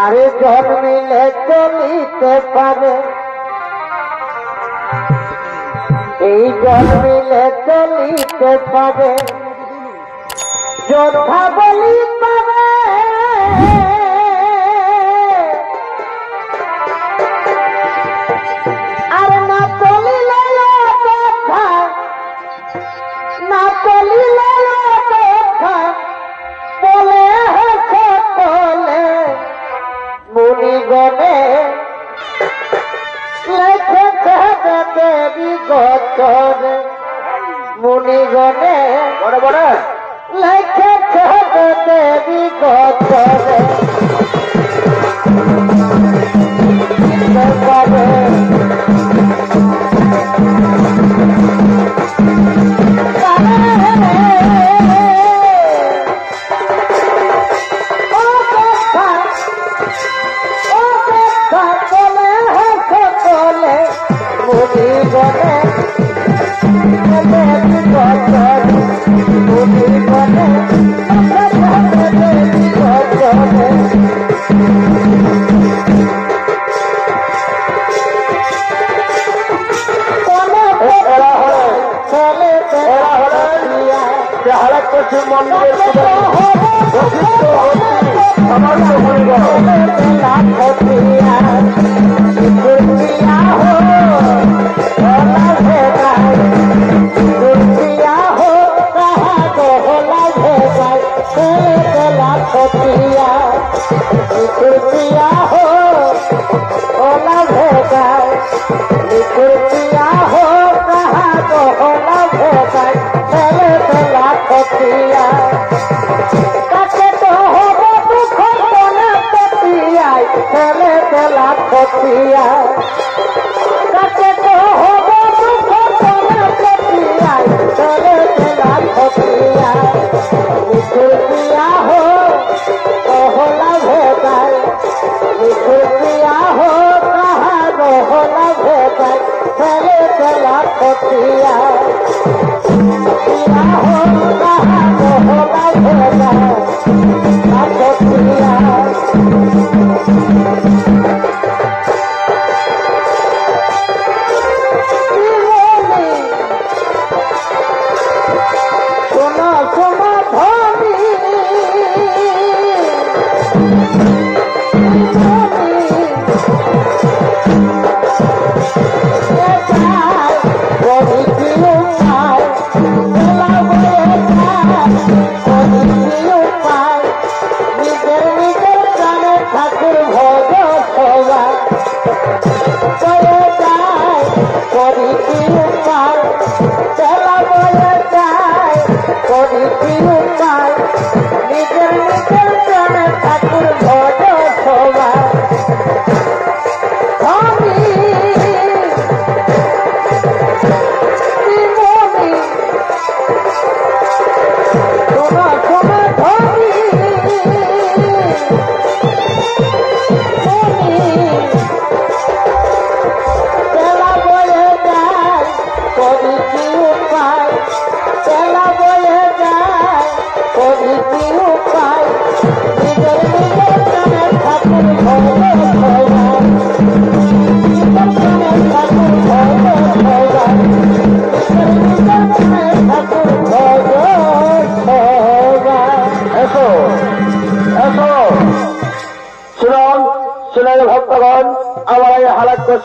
আরে জন্মিলে চলিতে পারে, এই জন্মিলে চলিতে পারে, যোদ্ধা বলি পারে, আর না চলিলে যোদ্ধা, না চলিলে যোদ্ধা বলে সকলে মুনিগণে লেখেছে দেবী গোচরে, মুনিগণে বড় বড় লেখেছে দেবী গোচরে।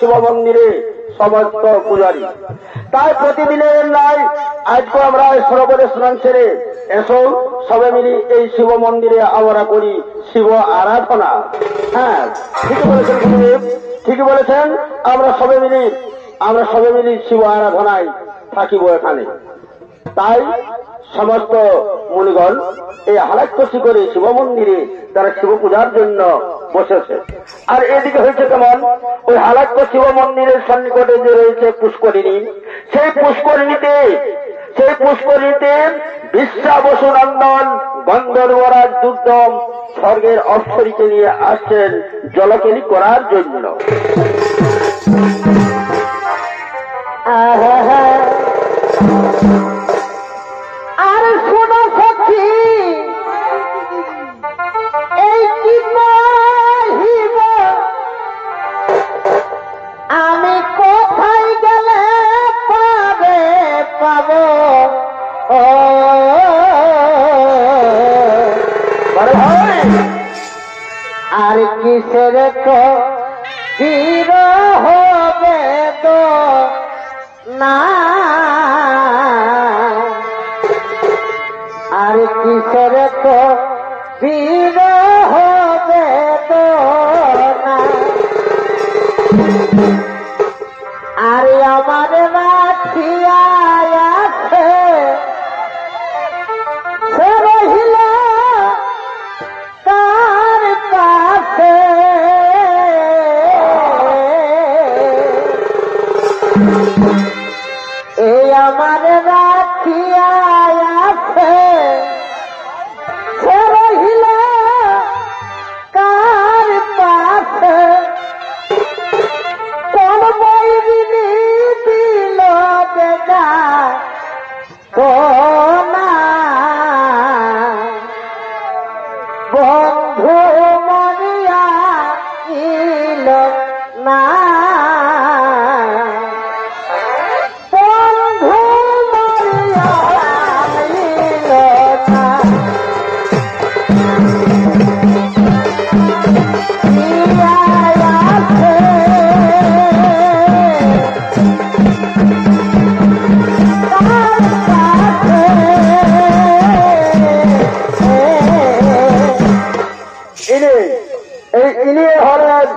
শিব মন্দিরে সমস্ত পূজারী তাই প্রতিদিনের নাই আজকে আমরা সরোবরে স্নান সেরে এসো সবে মিলি এই শিব মন্দিরে আমরা করি শিব আরাধনা। হ্যাঁ ঠিকই বলেছেন গুরুদেব, ঠিকই বলেছেন। আমরা সবে মিলি শিব আরাধনায় থাকিব এখানে। তাই সমস্ত মুনিগণ এই হালাক্কসি করে শিব মন্দিরে তারা শিব পূজার জন্য বসেছে। আর এদিকে হয়েছে কেমন, ওই হালাক্কসি শিব মন্দিরের সন্নিকটে যে রয়েছে পুষ্করিণী, সেই পুষ্করিণীতে বিশ্বা বসু নন্দন গন্ধর্বরাজ দুর্দম স্বর্গের অপ্সরীকে নিয়ে আসছেন জলকেলি করার জন্য। আর শোনো সখী তো বীর হবে তো না আর কিসের তো বীর হবে তো না আর আমার রাখিয়া আছে সে রহিল তার কাছে এই আমার রাখিয়া আছে সে রহিল কার পাশে কোন বৈরিনী দিল দেখা না বন্ধু মরিয়া ইল না বন্ধু মরিয়া ইল না ইনি হলেন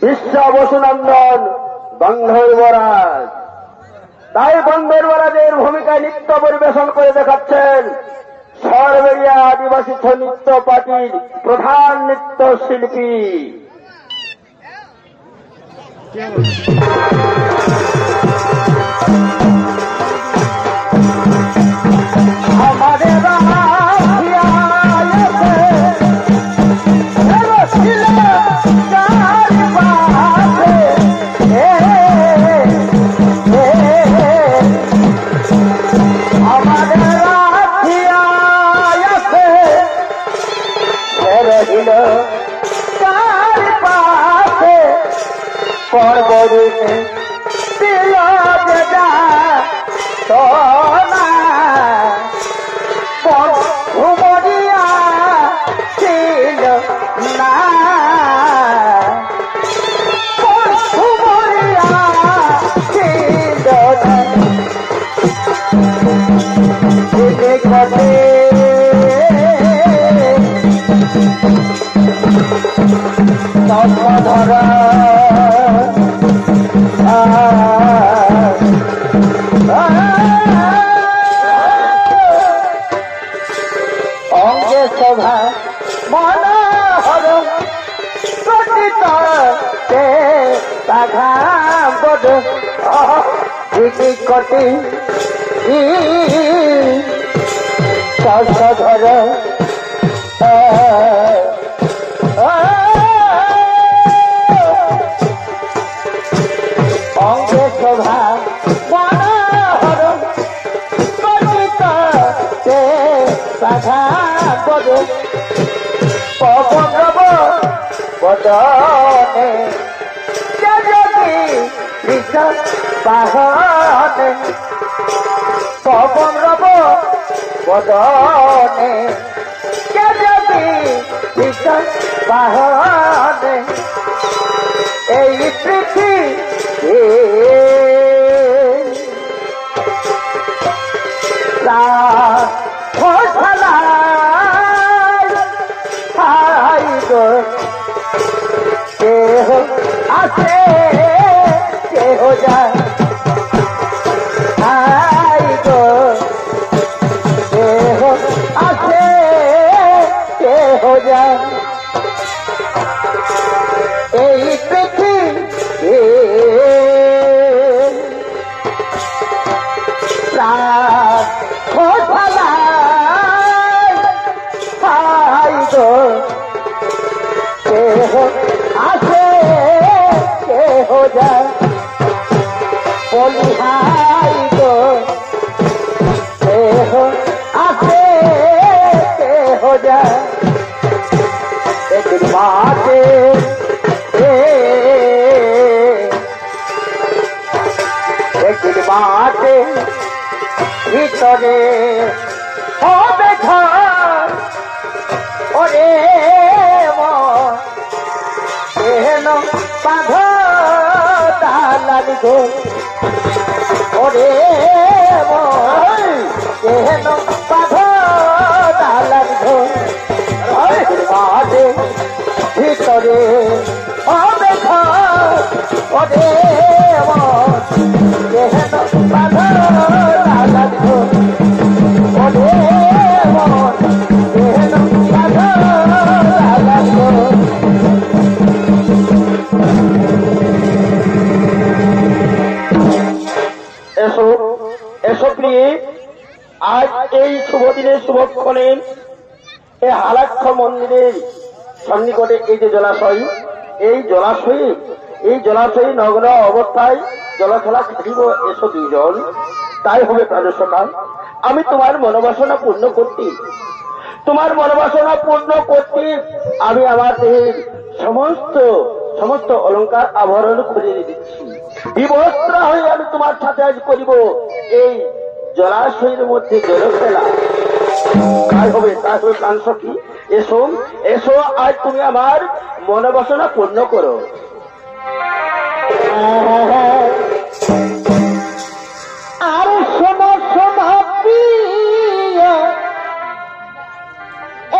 বিশ্বাবসুনন্দন গন্ধর্বরাজ। তাই গন্ধর্বরাজের ভূমিকায় নৃত্য পরিবেশন করে দেখাচ্ছেন সরবেরিয়া আদিবাসী নৃত্য পার্টির প্রধান নৃত্য শিল্পী। আমাদের পর্বতে দিল বেদা সোনা বন্ধু মরিয়া ছিল না বন্ধু মরিয়া ছিল না ঘটে ধরা অঙ্গে শোভা মনোহর প্রকৃত বধ কটি ধর অঙ্গে শোভা মনোহর প্রকৃত বধ পবন রব বদনে বাহনে পবন রব বদনে বাহনে এই পৃথিবী কেহ আছে কেহ যায় গো কেহ আছে কেহ যায় এই পৃথিবী গো কেহ আছে কেহ যায় বলিহাই গো কেহ আছে কেহ যায় একদিন মাঠে একদিন মাঠে ভিতরে হবে ঘর ওরে গো ওরে কেন বাধা দালান গো মাঝে ভিতরে হবে ওরে কেন বাধা দালান গো ওরে কেন বাধা দালান গো এসো এসো প্রিয়ে, আজ এই শুভ দিনে শুভক্ষণে এই হালাক্ষ মন্দিরের সন্নিকটে এই যে জলাশয়, এই জলাশয়ে নগ্ন অবস্থায় জলখেলা খেলিব। এসো দুইজন, তাই হবে প্রাণসখা। আমি তোমার মনোবাসনা পূর্ণ করতে আমি আমার দেহের সমস্ত অলঙ্কার আভরণ খুলে দিচ্ছি। বিবস্ত্র হয়ে আমি তোমার সাথে আজ করিব এই জলাশয়ের মধ্যে জল খেলা। তাই হবে প্রাণ সখী। এসো এসো, আজ তুমি আমার মনোবাসনা পূর্ণ করো। আর শোনো শোনো প্রিয়,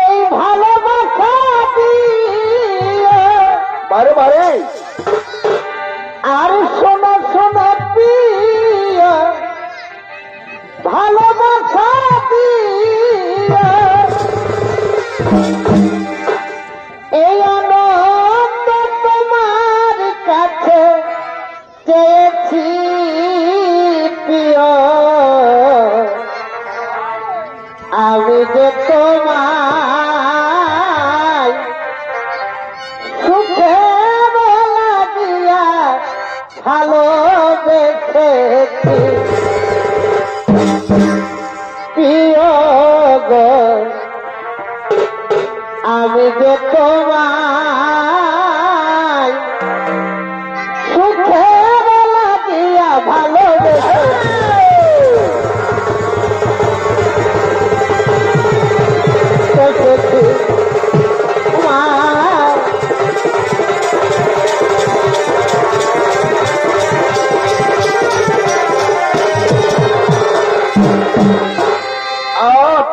এই ভালোবাসা দিয়ে বারে বারে। আর শোনো শোনো প্রিয়, ভালোবাসা দিয়ে এই আনন্দ তোমার কাছে চেয়েছি প্রিয়, আমি যে তোমায় সুখে লাগিয়া ভালোবেসেছি প্রিয় গো, আমি যে তোমায় সুখে লাগিয়া ভালোবেসেছি।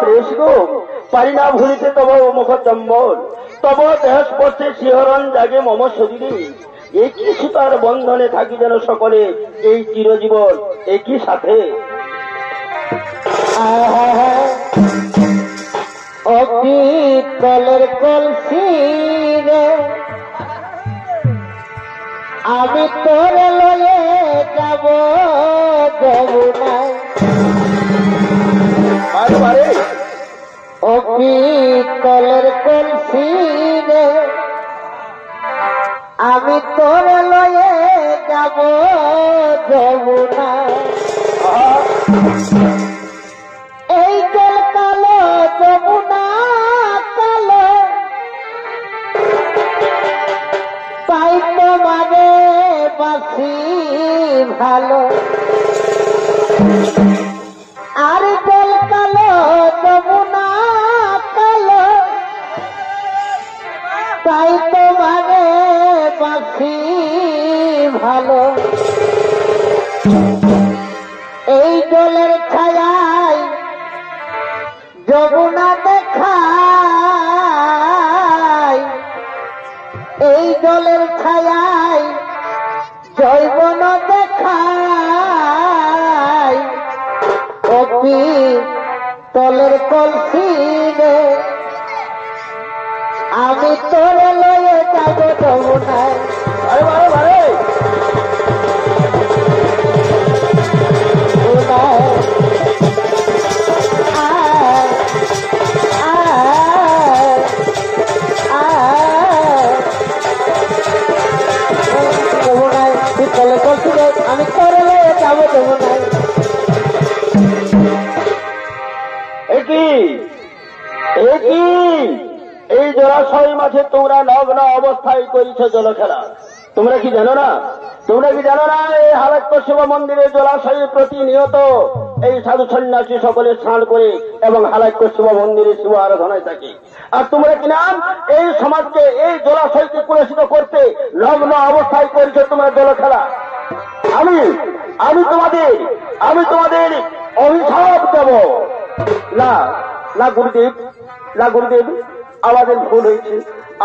প্রেস গো, পারি না ভুলিতে তব মুখ চম্বল, তব দেহ স্পর্শে শিহরণ জাগে মম শরীরে। একই সুতার বন্ধনে থাকি যেন সকলে এই চিরজীবন একই সাথে। অপিতলের কলসি রে আমি তোর লয়ে যাব যমুনায়, বারে বারে। অপিতলের কলসি রে আমি তোর লয়ে যাব যমুনায়। এই জল কালো যমুনা কালো, তাই তোমারে বাসি ভালো। আর জল কালো যমুনা কালো, তাই তোমারে বাসি ভালো। এই জলের ছায়ায় যমুনা দেখায়, এই জলের ছায়ায় জৈবন দেখায়। অপি তলের কলসি রে আমি তোর লয়ে যাব যমুনায়। বারে বারে বারে। আমি তোর লয়ে যাব যমুনায়। এই জলাশয় মাঝে তোমরা নগ্ন অবস্থায় করেছ জল খেলা। তোমরা কি জানো না এই হালাক্য শিব মন্দিরের জলাশয়ে প্রতিনিয়ত এই সাধু সন্ন্যাসী সকলে স্নান করে এবং হালাক্য শিব মন্দিরে শিব আরাধনায় থাকে। আর তোমরা কিনা এই সমাজকে এই জলাশয়কে কলুষিত করতে নগ্ন অবস্থায় করেছ তোমরা জল খেলা। আমি আমি তোমাদের অভিশাপ দেব। না না গুরুদেব, না গুরুদেব, আমাদের ভুল হয়েছে,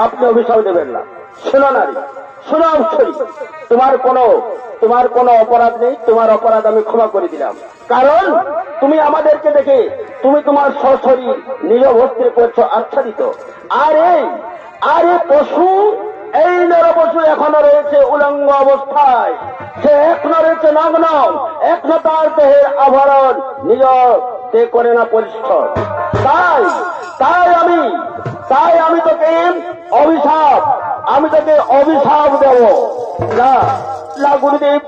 আপনি অভিশাপ দেবেন না। শোনো নারী, শোনো অবশ্যই, তোমার কোনো অপরাধ নেই, তোমার অপরাধ আমি ক্ষমা করে দিলাম। কারণ তুমি আমাদেরকে দেখে তুমি তোমার সশরীর নিজ বস্ত্রে করছো আচ্ছাদিত। আর এই পশু, এই নরপশু এখনো রয়েছে উলঙ্গ অবস্থায়, সে এখনো রয়েছে নগ্ন, এখনো তার দেহের আভরণ নিজ সে করে না পরিষ্কার। তাই আমি তোকে অভিশাপ দেব। না না গুরুদেব,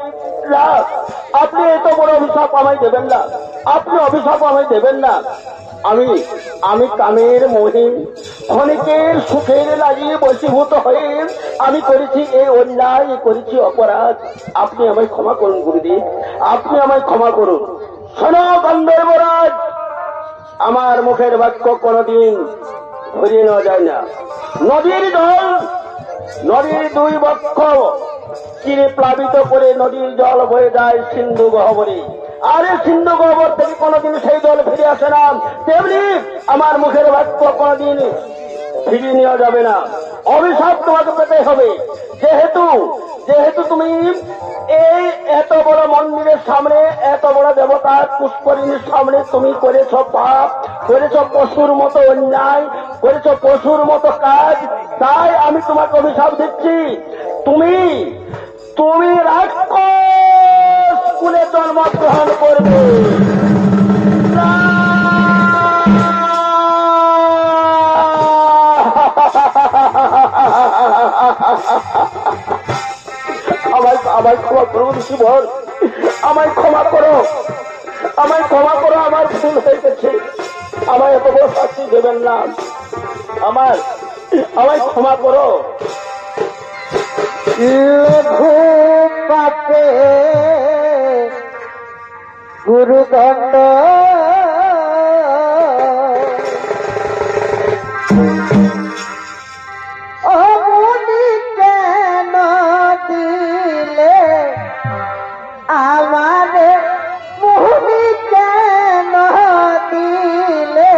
না, আপনি এত বড় অভিশাপ আমায় দেবেন না, আপনি অভিশাপ আমায় দেবেন না। আমি কামের মোহে ক্ষণিকের সুখের লাগিয়ে বশীভূত হয়ে আমি করেছি এই অন্যায়, করেছি অপরাধ। আপনি আমায় ক্ষমা করুন গুরুদেব, আপনি আমায় ক্ষমা করুন। শোনো গন্ধর্বরাজ, আমার মুখের বাক্য কোনদিন ধরিয়ে নেওয়া যায় না। নদীর দুই বক্ষ চিরে প্লাবিত করে নদীর জল বয়ে যায় সিন্ধু গহ্বরে। আরে সিন্ধু গহ্বর থেকে কোনদিন সেই জল ফিরে আসে না, তেমনি আমার মুখের বাক্য কোনদিন ফিরিয়ে নেওয়া যাবে না। অভিশাপ তোমাকে পেতে হবে। যেহেতু তুমি এই এত বড় মন্দিরের সামনে, এত বড় দেবতার পুষ্করিণীর সামনে তুমি করেছ পাপ, করেছ পশুর মতো অন্যায়, করেছ পশুর মতো কাজ, তাই আমি তোমাকে অভিশাপ দিচ্ছি। তুমি রাক্ষস কুলে জন্মগ্রহণ করবে। আমায় ক্ষমা করো ঋষিবর, আমায় ক্ষমা করো, আমায় ক্ষমা করো, আমার ভুল হয়ে গেছে, আমায় এত বড় শাস্তি দেবেন না, আমায় ক্ষমা করো। লঘু পাপে গুরুদণ্ড অমনি কেন দিলে আমারে, মুনি কেন দিলে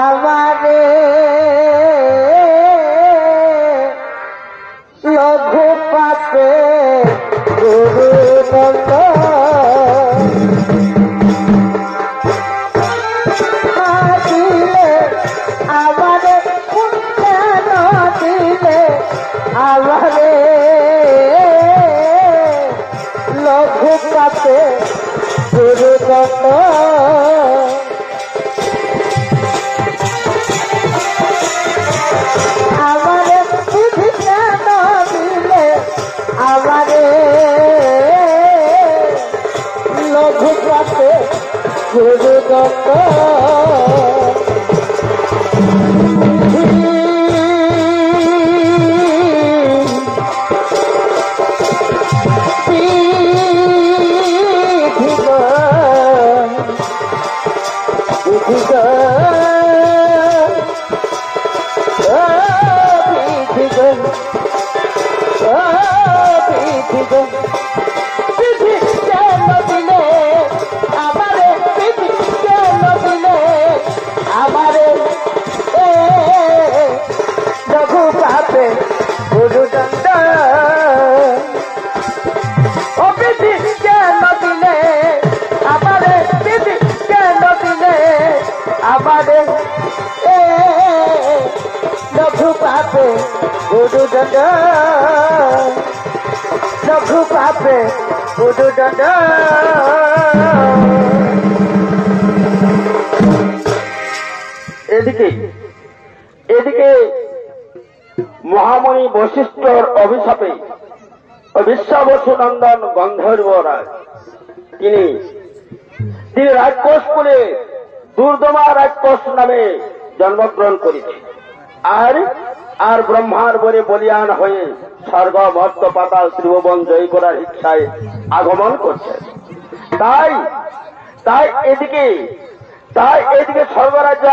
আমারে লঘু পাপে গুরুদণ্ড দিলে আমারে, কেন দিলে আমারে লঘু পাপে গুরুদণ্ড। আমারে বুদ্ধি কেন দিলে আমারে লঘু পাপে গুরুদণ্ড। লঘু পাপে গুরুদণ্ড বিধি কেন দিলে আমারে, বিধি কেন দিলে আমারে লঘু পাপে গুরুদণ্ড, লঘু পাপে গুরুদণ্ড। এদিকে মহামণি বশিষ্ঠর অভিশাপে বিশ্বাবসু নন্দন গন্ধর্বরাজ তিনি রাক্ষস কুলে দুর্দমা রাক্ষস নামে জন্মগ্রহণ করেছেন। আর ব্রহ্মার বরে বলিয়ান হয়ে স্বর্গ মর্ত পাতাল ত্রিভুবন জয় করার ইচ্ছায় আগমন করছেন। তাই এদিকে স্বর্গরাজ্য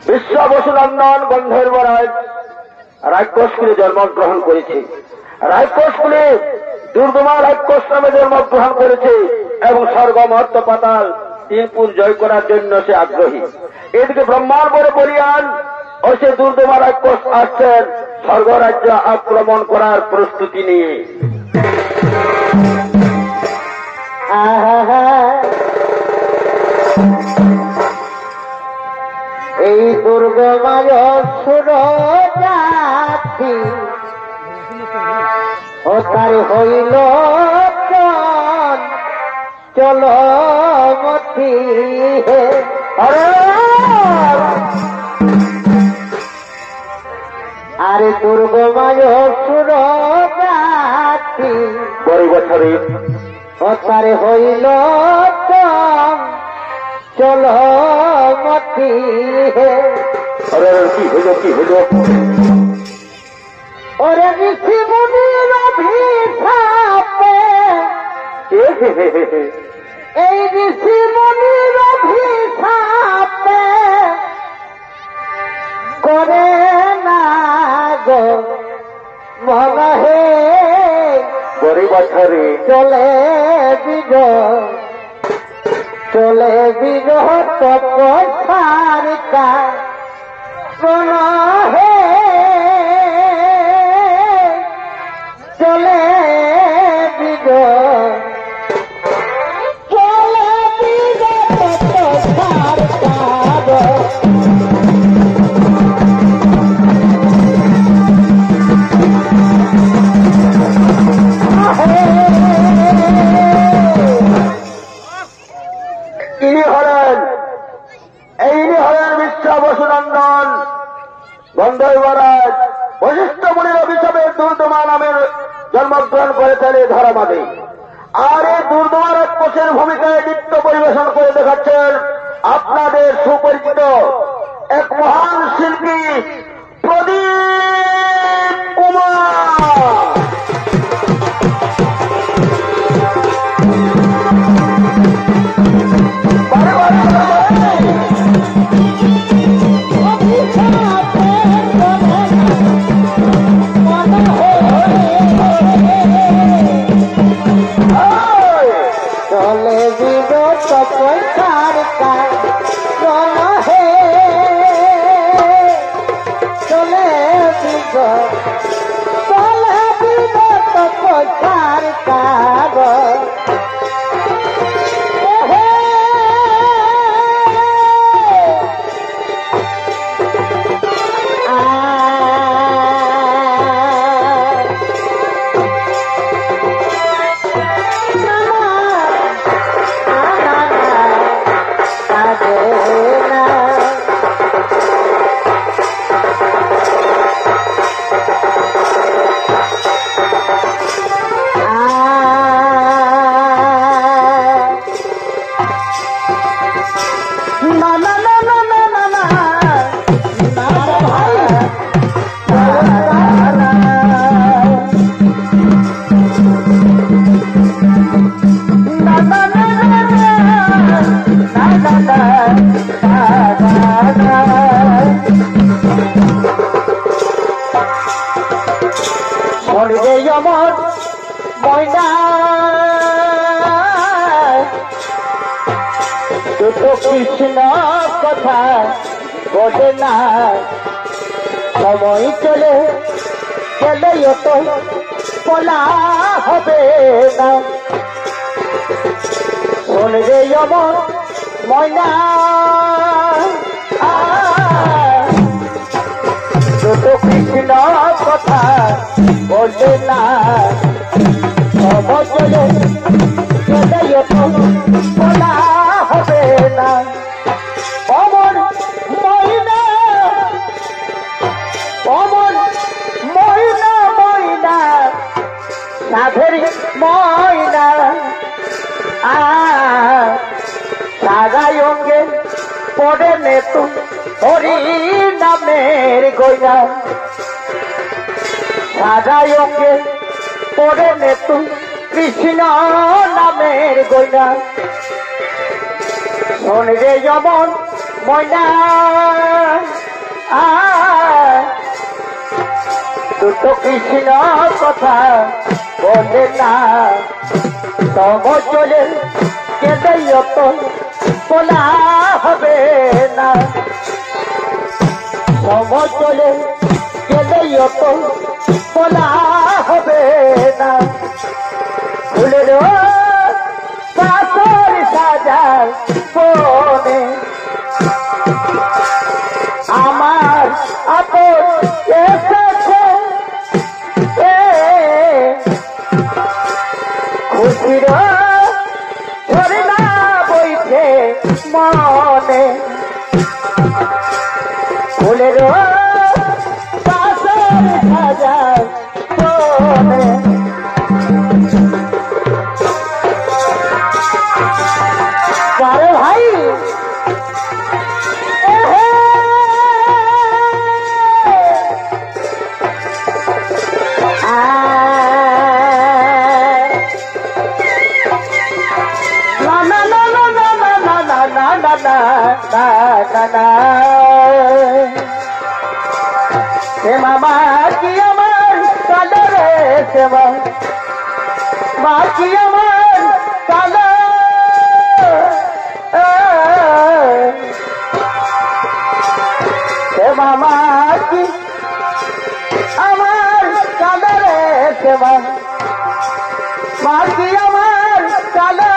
বিশ্বাবসু নন্দন গন্ধর্বরাজ রাক্ষসকুলে জন্মগ্রহণ করেছে। রাক্ষসকুলে দুর্গমা রাক্ষস নামে জন্মগ্রহণ করেছে এবং স্বর্গ মর্ত পাতাল তিনপুর জয় করার জন্য সে আগ্রহী। এদিকে ব্রহ্মার বড় বলিয়ান ও সে দুর্গমা রাক্ষস আসছেন স্বর্গরাজ্য আক্রমণ করার প্রস্তুতি নিয়ে। এই দুর্গমায় অসুর জাতি ও তার হইল চলো মতি আরে দুর্গমায় অসুর জাতি বছরে ও তার হইল চলো মতি কি হইল কি হইল? ওরে ঋষি মুনির অভিশাপে এই ঋষি মুনির অভিশাপে করে না গো মনে হে বছরে চলে বিরহ তপসারিকা কোন হে চলে বিরহ তপসারিকা ইনি হলেন মিথ্যা বসুনন্দন গন্ধর্বরাজ বশিষ্ঠ মুনির অভিশাপে দুর্দমা নামের জন্মগ্রহণ করেছেন এই ধরামাদে। আর এই দুর্দমা রাক্ষসের ভূমিকায় নৃত্য পরিবেশন করে দেখাচ্ছেন আপনাদের সুপরিচিত এক মহান শিল্পী প্রদীপ কুমার। চলে বিরহ তপসারিকা কোন হে চলে বিরহ তপসারিকা আমার ময়না দুটো কৃষ্ণ কথা বলে না সময় চলে গেলে তো বলা হবে না শোন রে আমার ময়না দুটো কৃষ্ণ কথা বলে না সময় চলে গেলে তো বলা হবে না অমর ময়না অমর ময়না ময়না সাধের ময়না সারাই অঙ্গে পড়ে নে তুই হরি নামের গয়না সারাই অঙ্গে পড়ে নে তুই কৃষ্ণ নামের গয়না শোন রে যমন ময়না দুটো কৃষ্ণ কথা বলে না তব চলে কেঁদেই অত বলা হবে না তব চলে কেঁদেই অত বলা হবে না ফুলের পাথর সাজার বনে আমার আপন এসেছে খুশির ঝরনা বইছে মনে ফুলের পাথর সাজার বনে আরে ভাই শ্যামা মা কি আমার কালো রে শ্যামা মা কি আমার কালো শ্যামা মা কি আমার কালো রে শ্যামা মা কি আমার কালো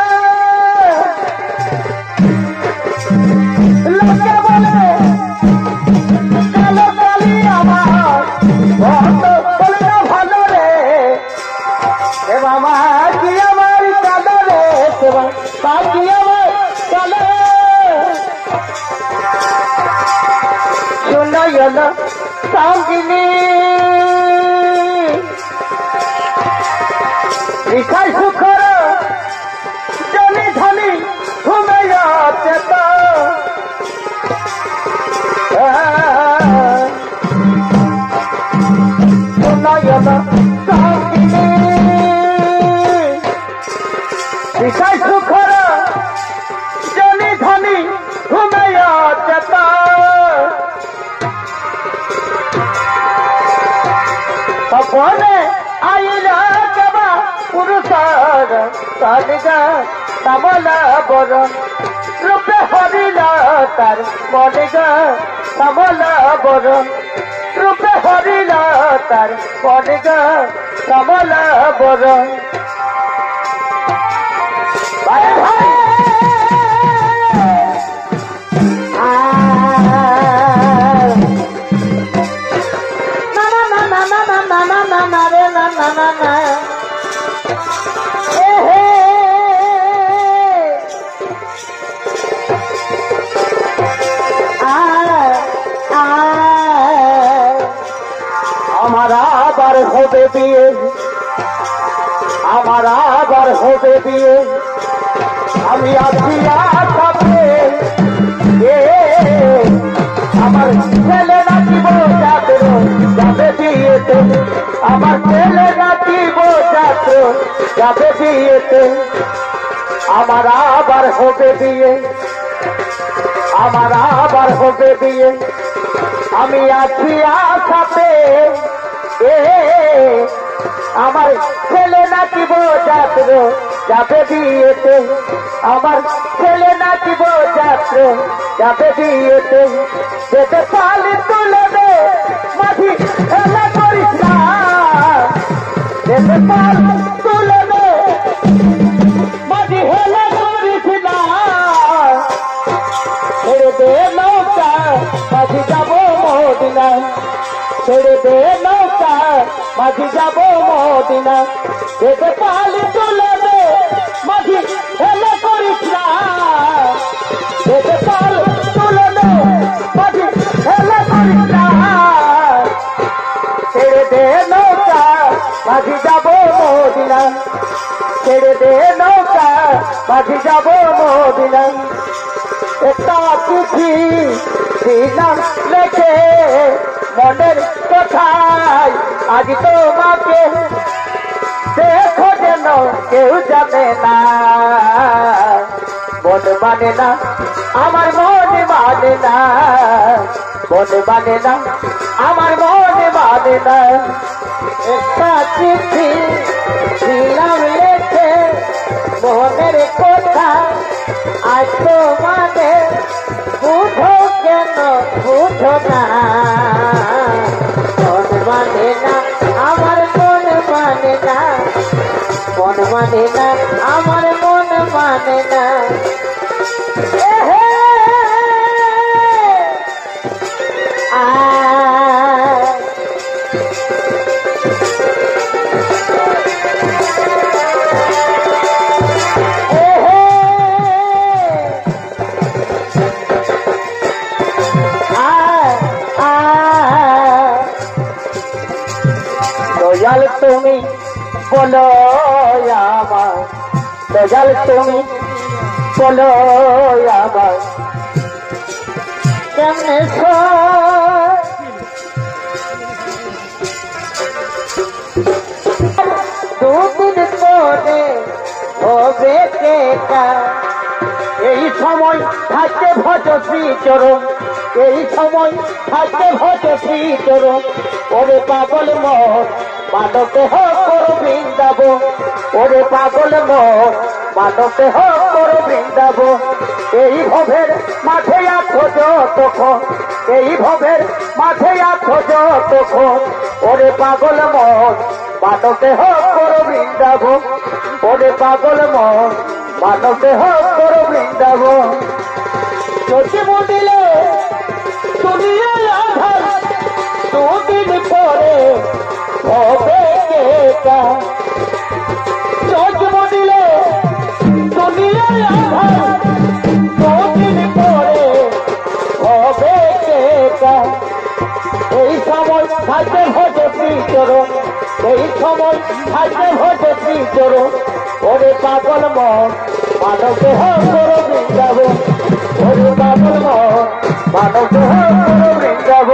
লোকে বলে কালো কালি আমার বলে না ভালো রে শ্যামা মা কি আমার কালো রে শ্যামা মা কি আমার কালো শুনল সঙ্গিনী রিখাই সুখর জনি ধনি ঘুমে চেত শুনল সঙ্গিনী রিখাই সুখর জনি ধনি ঘুমে চেত সপনে আইলা কেবা পুরুষর সালিগা তামলা বরণ রূপে হরিলা তার মনিগা তামলা বরণ রূপে হরিলা তার মনিগা তামলা বরণ ভাই ভাই আমার আবার হবে বিয়ে আমার আবার হবে বিয়ে আমি আছি আসামে আমার ছেলে নাচিব যাত্র যাবে বিয়েতে আমার ছেলে নাচিব যাত্র যাবে বিয়েতে আমার আবার হবে বিয়ে আমার আবার হবে বিয়ে আমি আছি আসামে আমার ছেলে নাচিব যাত্র যাবে বিয়েতে আমার ছেলে নাচিব যাত্র যাবে বিয়েতে যেতে পালি তুলে দে মাঝি হেলা করিস না যেতে পালি তুলে দে মাঝি হেলা করিস না ছেড়ে দে নৌকা মাঝি যাবো মদিনা ছেড়ে দে নৌকা মাঝি যাবো মদিনা যেতে পালি তুলে দে মাঝি হেলে করিস না যেতে পালি তুলে দে মাঝি হেলে করিস না ছেড়ে দে নৌকা মাঝি যাবো মদিনা ছেড়ে দে নৌকা মাঝি যাবো মদিনা একটা চিঠি দিলাম লেখে মনের কোথায় আজ তোমাকে দেখো যেন কেউ জানে না মন মানে না আমার মন মানে না মন মানে না আমার মন মানে না একটা চিঠি দিলাম লেখে মনের কথা আজ তো মানে বুঝো কেন বুঝো না মন মানে না আমার মন মানে না মন মানে না আমার মন মানে না দয়াল তুমি বলো আমার দয়াল তুমি বলো আমার কেমনে দুদিন পরে হবে কেটা এই সময় থাকতে ভজ শ্রীচরণ এই সময় থাকতে ভজ শ্রীচরণ ওরে পাগল মন মানতে হোক করো বৃন্দাব ওরে পাগল মন মানতে হোক করো বৃন্দাব এই ভবের মাঠে আছো যতক্ষণ এই ভবের মাঠে আছো যতক্ষণ ওরে পাগল মন মানতে হোক করো বৃন্দাব ওরে পাগল মন মানতে হোক করো বৃন্দাব চোখে মন্দিলে দুনিয়ায় আধার দুদিন পরে হবে কেটা চোখ মন্দিলে দুনিয়ায় আধার দুদিন পরে হবে কেটা এই সময় থাকতে ভজে শ্রীচরণ এই সময় থাকতে ভজে শ্রীচরণ ওরে পাগল মন মানতে হোক করো বৃন্দাব ওরে পাগল মন মানতে হোক করো বৃন্দাব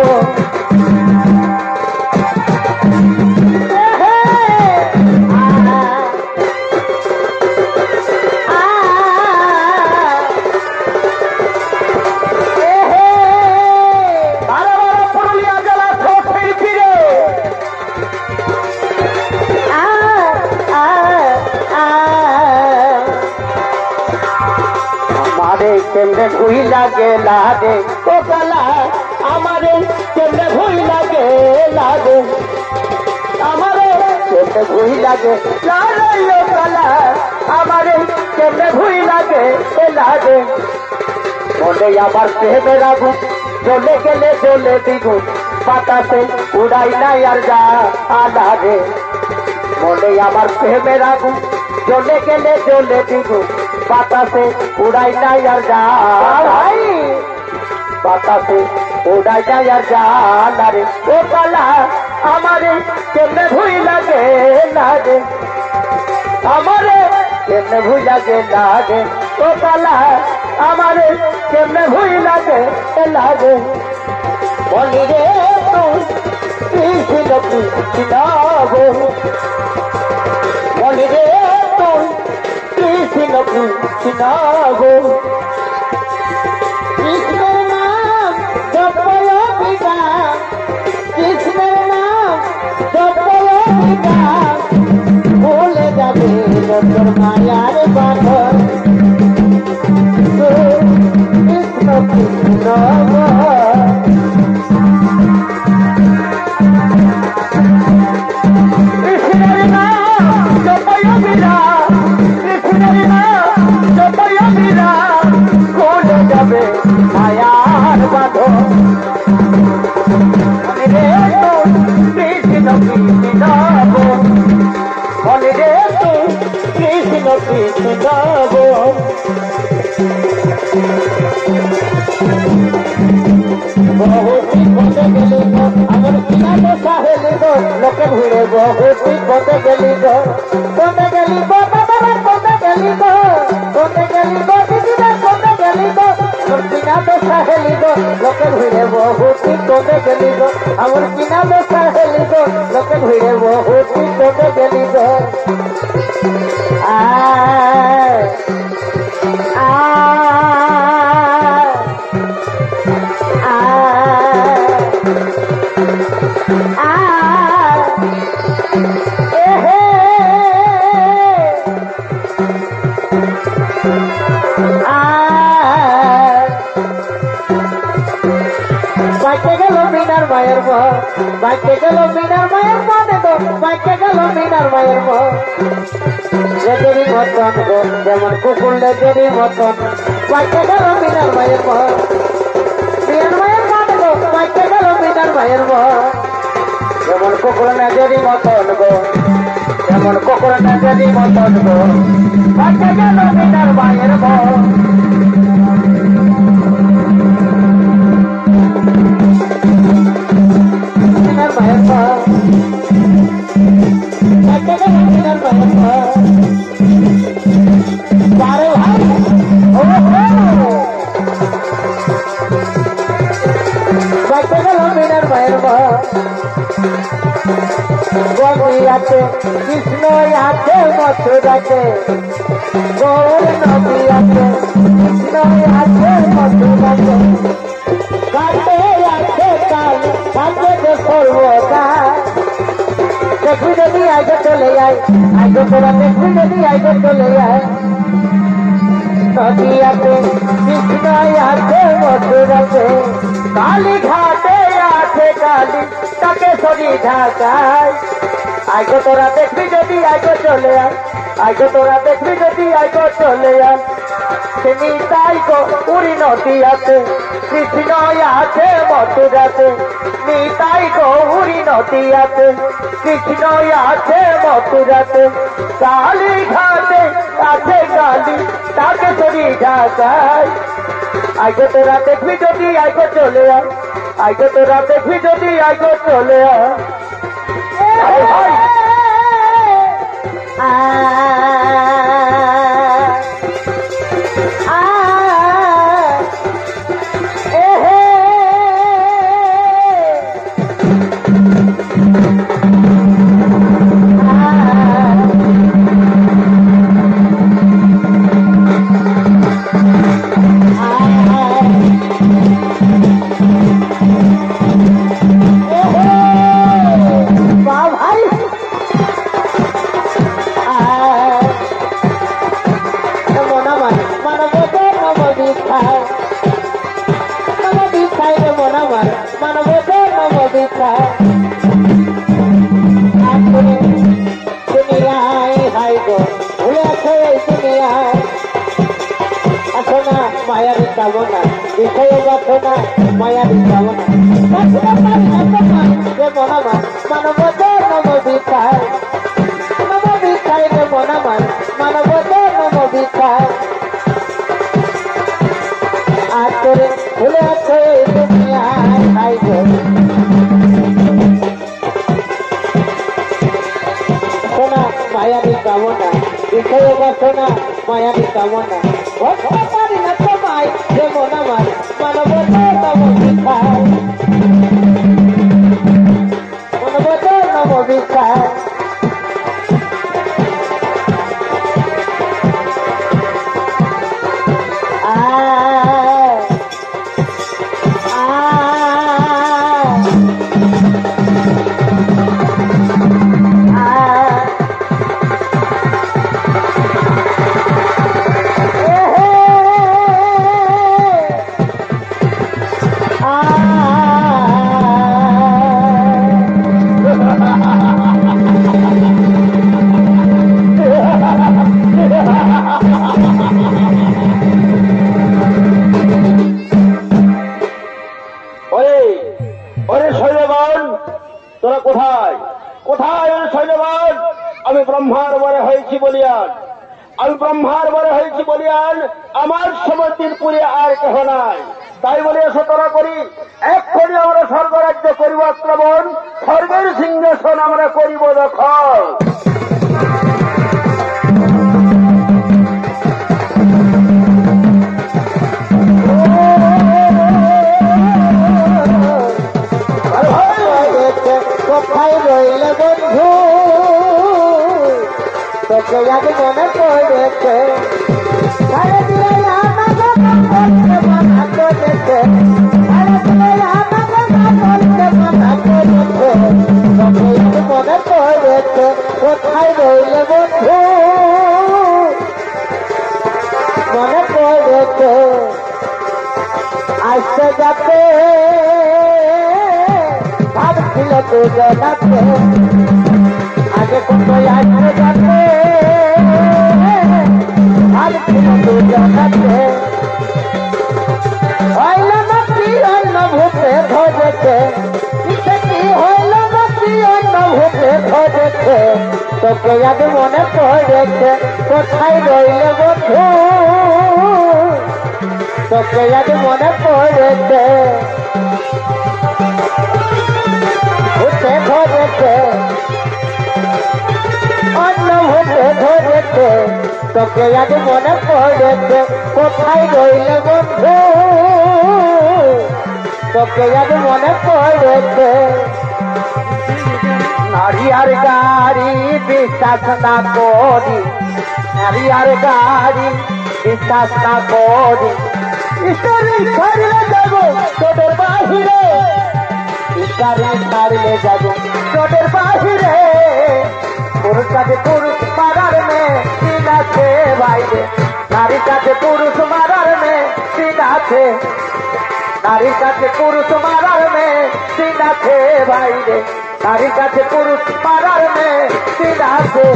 কেমনে ভুই লাগে লাগে ও কালা আমারে কেমনে ভুই লাগে লাগে আমারে কেমনে ভুই লাগে লাগে ও কালা আমারে কেমনে ভুই লাগে লাগে মনে আমার প্রেমের আগুন জ্বলে গেলে জ্বলে দ্বিগুণ বাতাসে উড়াই নাই আর যা আলারে মনে আমার প্রেমের আগুন জ্বলে গেলে জ্বলে দ্বিগুণ বাতাসে উড়াই নাই আর যা ভাই বাতাসে উড়াই নাই আর যা রে ও কালা আমারে কেমনে ভুই লাগে লাগে আমারে কেমনে ভুই লাগে লাগে ও কালা আমারে কেমনে ভুই লাগে লাগে বলি রে তুই কৃষ্ণ কৃষ্ণ গো বলি রে তুই কৃষ্ণ কৃষ্ণ গো কৃষ্ণের নাম জপয় বিধান কৃষ্ণের নাম জপয় বিধান ভুলে যাবে তোর মায়ার বাঁধন কৃষ্ণ কৃষ্ণ গো কৃষ্ণের নাম জপয় বিধান কৃষ্ণের নাম জপয় বিধান ভুলে যাবে মায়ার বাঁধন রে কৃষ্ণ কৃষ্ণ গো বলে রে কৃষ্ণ কৃষ্ণ গো বহুতি বসে গেলি গো আমার কিনা বসা হেলি গো লোকে ভিড়ে বহুতি বসে গেলি গো কোনে গেলি গো বাবা কোনে গেলি গো কোনে গেলি গো দিদিরা কোনে গেলি গো আমার কিনা বসা হেলি গো লোকে ভিড়ে বহুতি কোনে গেলি গো আমার কিনা বসা হেলি গো লোকে ভিড়ে বহুতি কোনে গেলি গো আ মায়ের মহ বাইকে গেল মিনার মায়ের মহ দেখো বাইকে গেল মিনার মায়ের মহ লেজেরই মতন গো যেমন কুকুর লেজেরই মতন বাইকে গেল মিনার মায়ের মহ দেখো বাইকে গেল মিনার মায়ের মহ যেমন কুকুর লেজেরই মতন গো যেমন কুকুর লেজেরই মতন গো বাইকে গেল মিনার মায়ের মহ আছে কৃষ্ণ আছে মথুরাতে গৌর নদী আছে কৃষ্ণ আছে মথুরাতে কাটে আছে কাল কাটে সর্বদা দেখবি যদি আগে চলে যায় আগে তোরা দেখবি যদি আগে চলে যায় নদী আছে কৃষ্ণ আছে মথুরাতে কালী ঘাটে আছে কালী তাকে সরি ঢাকায় আগে তোরা দেখবি যদি আগে চলে আয় আগে তোরা দেখবি যদি আগে চলে আয় তিনি তাই গো পুরী নদী আছে কৃষ্ণ আছে মথুরাতে নিতাই গৌরী নদী আছে কৃষ্ণ আছে মথুরাতে কালী ঘাটে আছে কালী তাকে সরি ঢাকায় আগে তোরা দেখবি যদি আগে চলে আয় আগে তোরা দেখবি যদি আগে চলে আয় মায়াবী কামনা বিষয় বাসনা মায়াবী কামনা মানব নম বিখায় রে মনামান মানব নম বিখায় আর করে ভুলে আছে দুনিয়ায় হাই গো সোনা মায়াবী কামনা বিষয় বাসনা মায়াবী কামনা পারি না তোমায় যেমন আমার মানব নম বিখায় মানব নম বিখায় আমি ব্রহ্মার বরে হয়েছি বলিয়ান আমার সমতির পুরে আর কেহ নাই তাই বলিয়া সতরা করি এক্ষণি আমরা স্বর্গরাজ্য করিব আক্রমণ স্বর্গের সিংহাসন আমরা করিব দখল কোথায় রইলে বন্ধু তোকে আগে মনে পড়েছে সাড়ে দিলে আমাকে মানা করেছে সাড়ে দিলে আমাকে মানা করেছে তোকে আগে মনে পড়েছে কোথায় রইলে বন্ধু মনে পড়েছে আসতে যাতে ছিল দুজনাতে আগে কত আসবে যাতে আর ছিল দুজনাতে হইল না কি অন্য ভূতে ধরেছে কি হইল না কি অন্য ভূতে ধরেছে তোকে আজ মনে পড়েছে কোথায় রইলে বন্ধু তোকে আজ মনে পড়েছে ভূতে ধরেছে অন্য ভূতে ধরেছে তোকে আজ মনে পড়েছে কোথায় রইলে বন্ধু তোকে আজ মনে পড়েছে নারী আর গাড়ি বিশ্বাস না করি নারী আর গাড়ি বিশ্বাস না করি ঈশ্বরী ছাড়লে যাব তোদের বাহিরে ঈশ্বরী ছাড়লে যাব তোদের বাহিরে পুরুষ কাছে পুরুষ মারার মেয়ে দিন আছে বাইরে নারীর কাছে পুরুষ মারার মেয়ে দিন আছে নারীর কাছে পুরুষ মারার মেয়ে দিন আছে বাইরে নারীর কাছে পুরুষ মারার মেয়ে দিন আছে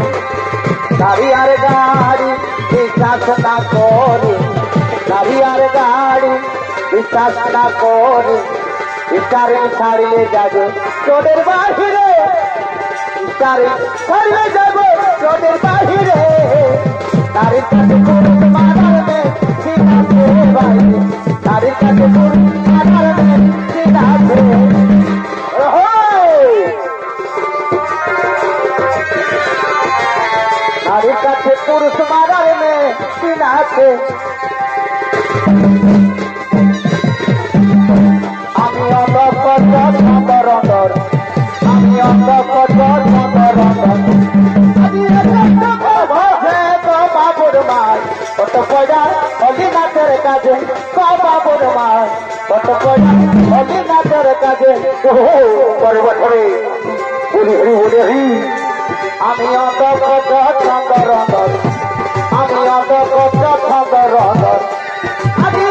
নারী আর গাড়ি বিশ্বাস না করি নারী আর গাড়ি বিশ্বাস না করি ঈশ্বরে ছাড়িয়ে যাবে তোদের বাহিরে ঈশ্বরে ছাড়িয়ে যাবে তোদের বাহিরে নারীর কাছে পুরুষ মারার মেয়ে দিন আছে বাইরে নারীর কাছে পুরুষ মারার মেয়ে দিন আছে নারীর কাছে পুরুষ মারার মেয়ে দিন আছে আমি অন্ধকর অন্তর অন্তর আমি অন্ধকর অন্তর অন্তর বাবুর মায় কত পয়সা অলিনাথের কাজে বাবুর মায় কত পয়সা অলিনাথের কাজে পরে বছরে আমি অন্ধকর অন্তর অন্তর আমি অন্ধকর অন্তর অন্তর আমি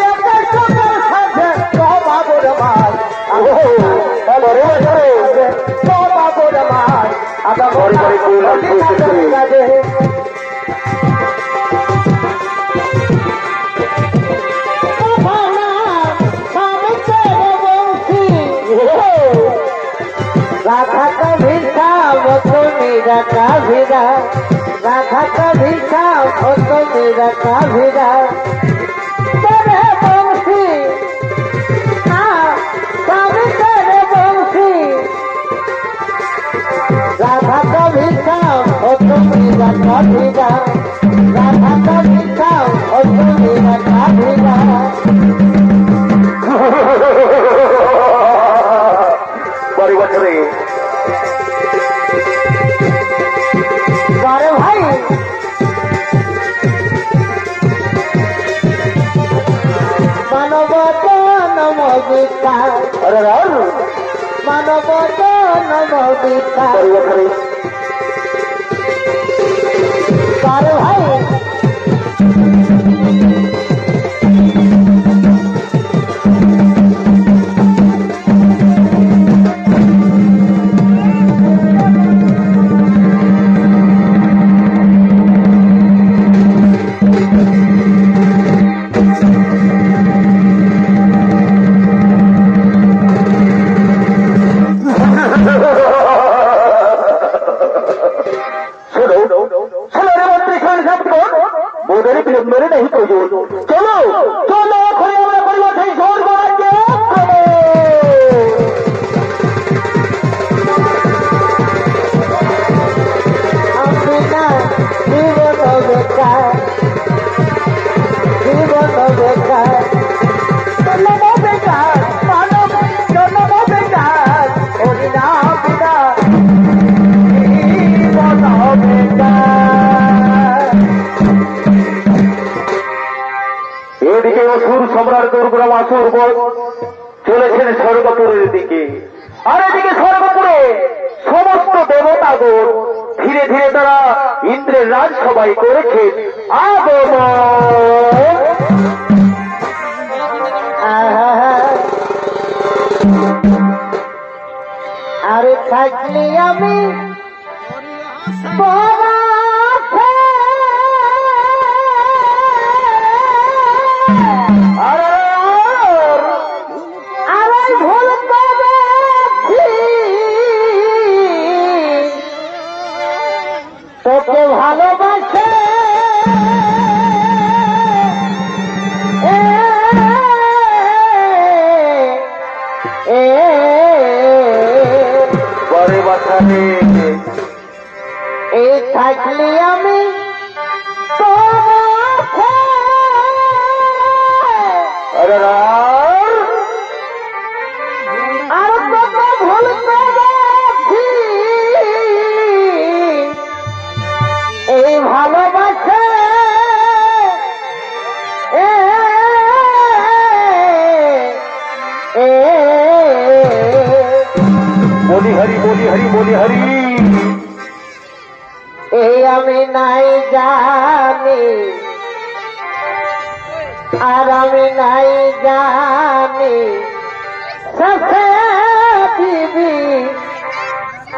বাবুর মায় বাবুর মায় কাজে राधा कभी शाम तो मेरा काभिरा राधा कभी शाम तो मेरा काभिरा तेरे बंसी स्वामी तेरे बंसी राधा कभी शाम तो मेरा काभिरा राधा कभी शाम तो मेरा काभिरा পরে বছরে ভাই মানবত নম গীতা মানবত নম গীতা পরে বছরে ভাই मेरे नहीं तो चलो चलो परिवर्तन जोर बनाएंगे এদিকে অসুর সম্রাট দুর্গরাম আসুর চলেছেন স্বর্গপুরের দিকে আর এদিকে স্বর্গপুরে সমস্ত দেবতাগণ ধীরে ধীরে তারা ইন্দ্রের রাজসভায় করেছেন আগমন। আর থাকলি আমি তোকে ভালোবাসে পরে বাঁচালে এই থাকলি আমি আরে আর তোকে ভুলতে যাচ্ছি এই ভালোবাসে বলি হরি বলি হরি বলি হরি এই আমি নাই জানি আর আমি নাই জানি সে দিবি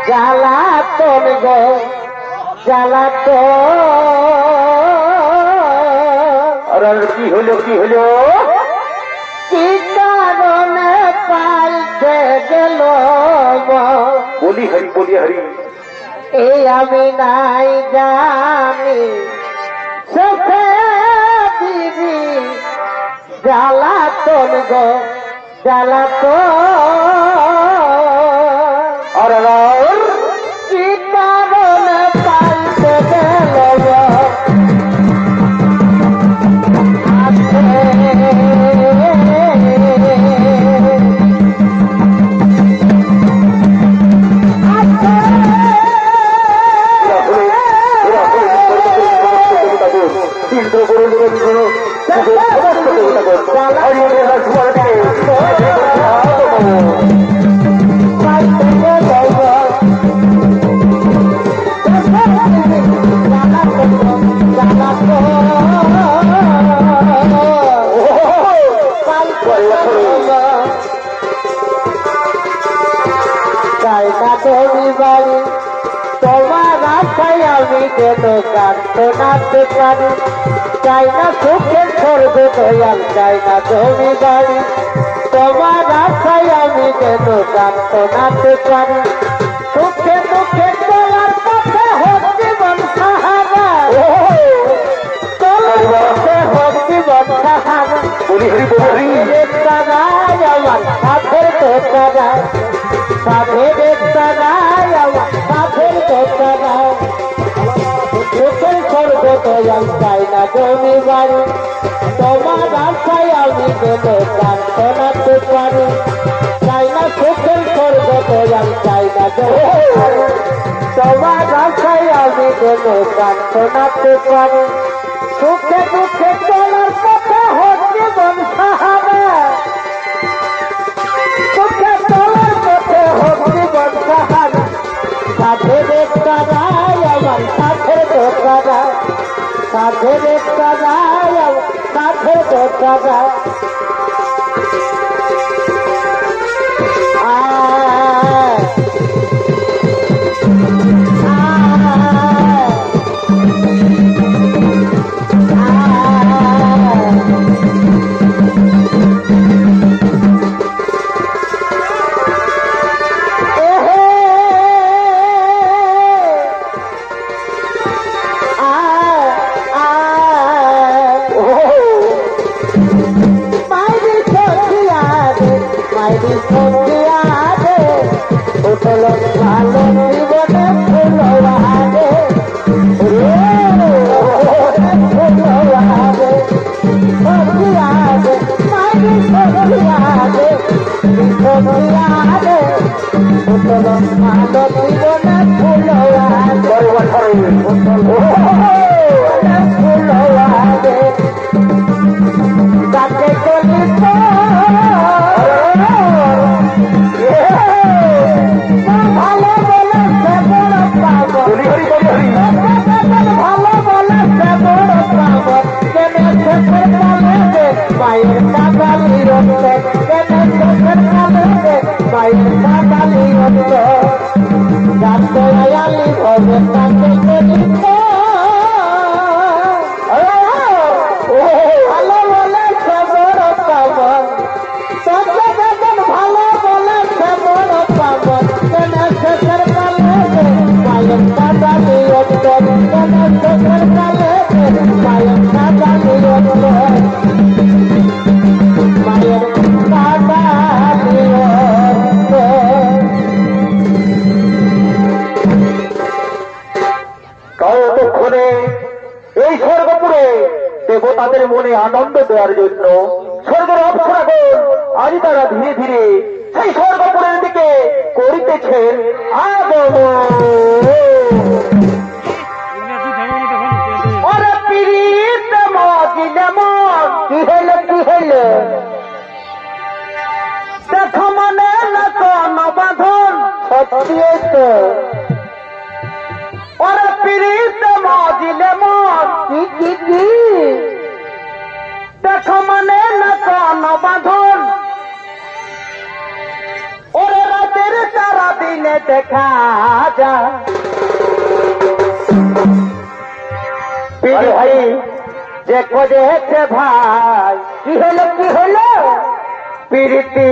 জ্বালাতন গো জ্বালাতন আর কি হলো কি হলো কি কারণে পাইতে গেল বলি হরি বলি হরি এই আমি নাই জানি সুখে দিবি জ্বালাতন গো জ্বালাতন আর কি কারণে পাইতে গেল তোমার আশায় আমি কেন কাঁদতে নাচতে পারি চাই না সুখের স্বর্গ দয়াল চাই না জমি বাড়ি তোমার আশায় আমি কেন কাঁদতে নাচতে পারি সুখে দুঃখে চলার পথে হোক জীবন সাহারা চলার পথে হোক জীবন সাহারা বলি হরি বলি হরি একটা রায় আমার সাথের একটা রায় সাথের একটা রায় আমার সাথের একটা রায় সুখের স্বর্গ দয়াল চাই না জমি বাড়ি তোমার আশায় আমি কেন কাঁদতে নাচতে পারি চাই না সুখের স্বর্গ দয়াল চাই না জমি বাড়ি তোমার আশায় আমি কেন কাঁদতে নাচতে পারি সুখে দুঃখে চলার পথে হোক জীবন সাহারা সুখে চলার পথে হোক জীবন সাহারা সাথের একটা রায় আমার সাথের একটা রায় সাথের একটা রায় আমার সাথের একটা রায় মায়ের কাকালি তবে তাকে করিত ভালো বলে সে বড় পাবন তোকে যখন ভালো বলে সে বড় পাবন কেন শেষের কালে পায়ন কাদা নিয়ে কেন শেষের কালে পায়ন কাদা নিয়ে পায়ন কাদা নিয়ে ততক্ষণে এই স্বর্গপুরে দেবতাদের মনে আনন্দ দেওয়ার জন্য স্বর্গের অপ্সরাগণ আজ তারা ধীরে ধীরে সেই স্বর্গপুরের দিকে করিতেছেন আগমন। ওরে পিরিত মজিলে মন কি হইল কি হইল দেখো মনে না কোন বাঁধন সত্যি তো ওরে পিরিত মজিলে মন কি কি কি দেখো মনে না কোন বাঁধন ওরে রাতের সারা দিনে দেখা যা ভাই যে করেছে ভাই কি হলো কি হলো প্রীতি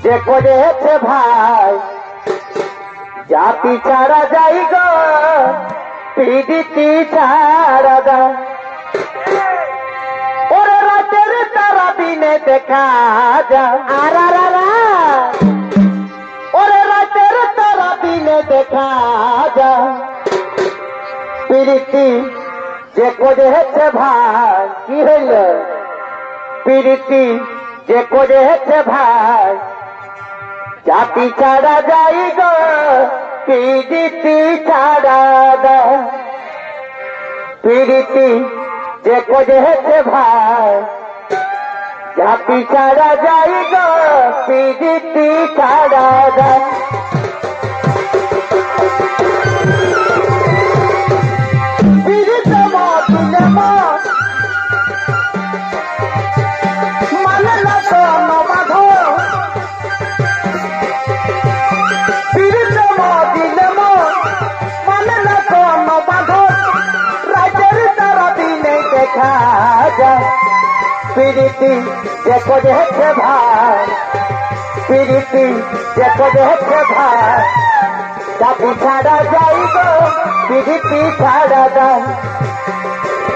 যে করেছে ভাই জাতি ছাড়া যাই গো প্রীতি ছাড়া যা ওরে রাতের সারা দিনে দেখা যা আর ওরে রাতের সারা দিনে দেখা যা প্রীতি যে করেছে ভাই কি হইল প্রীতি যে করেছে ভাই জাতি ছাড়া যাই গো প্রীতি ছাড়া দা প্রীতি যে করেছে ভাই জাতি ছাড়া যাই গো প্রীতি ছাড়া দা প্রীতি যে করেছে ভাই প্রীতি যে করেছে ভাই জাতি ছাড়া যাই গো প্রীতি ছাড়া দাও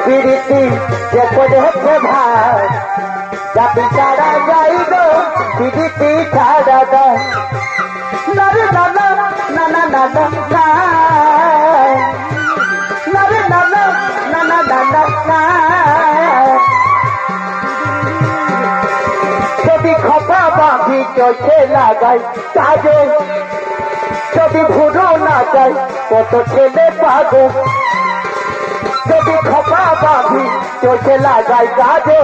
প্রীতি যে করেছে ভাই জাতি ছাড়া যাই গো প্রীতি ছাড়া দাও নারে নানা নানা নানা না নারে নানা নানা নানা না যদি খপা বাঁধি চোখে লাগাই কাজে যদি ভুরো না যায় কত ছেলে পাগো যদি খপা বাঁধি চোখে লাগাই কাজে